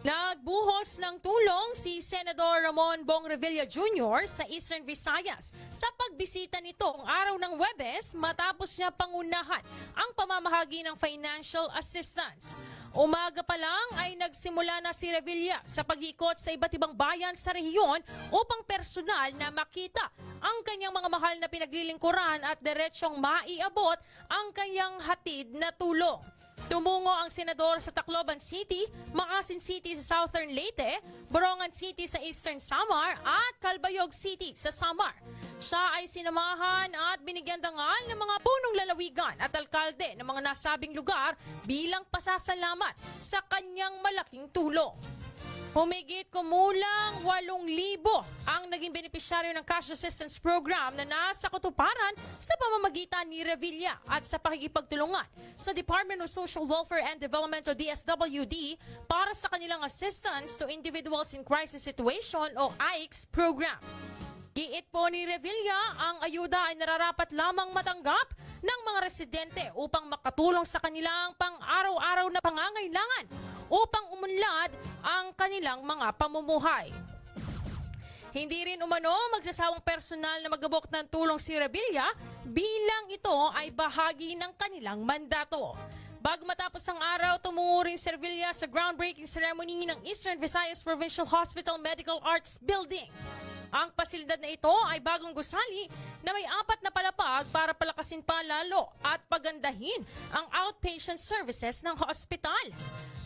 Nagbuhos ng tulong si Senador Ramon Bong Revilla Jr. sa Eastern Visayas sa pagbisita nito ang araw ng Huwebes matapos niya pangunahan ang pamamahagi ng financial assistance. Umaga pa lang ay nagsimula na si Revilla sa pag-ikot sa iba't ibang bayan sa rehiyon upang personal na makita ang kanyang mga mahal na pinaglilingkuran at diretsyong maiabot ang kanyang hatid na tulong. Tumungo ang senador sa Tacloban City, Maasin City sa Southern Leyte, Borongan City sa Eastern Samar at Calbayog City sa Samar. Siya ay sinamahan at binigyan dangal ng mga punong lalawigan at alkalde ng mga nasabing lugar bilang pasasalamat sa kanyang malaking tulong. Humigit kumulang 8,000 ang naging benepisyaryo ng Cash Assistance Program na nasa katuparan sa pamamagitan ni Revilla at sa pakikipagtulungan sa Department of Social Welfare and Development o DSWD para sa kanilang Assistance to Individuals in Crisis Situation o AICS program. Giit po ni Revilla, ang ayuda ay nararapat lamang matanggap ng mga residente upang makatulong sa kanilang pang-araw-araw na pangangailangan upang umunlad ang kanilang mga pamumuhay. Hindi rin umano magsasawang personal na magabok ng tulong si Revilla bilang ito ay bahagi ng kanilang mandato. Bago matapos ang araw, tumungo rin si Revilla sa groundbreaking ceremony ng Eastern Visayas Provincial Hospital Medical Arts Building. Ang pasilidad na ito ay bagong gusali na may 4 na palapag para palakasin pa lalo at pagandahin ang outpatient services ng hospital.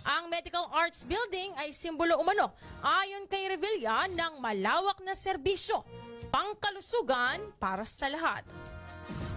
Ang Medical Arts Building ay simbolo umano ayon kay Revilla ng malawak na serbisyo, pangkalusugan para sa lahat.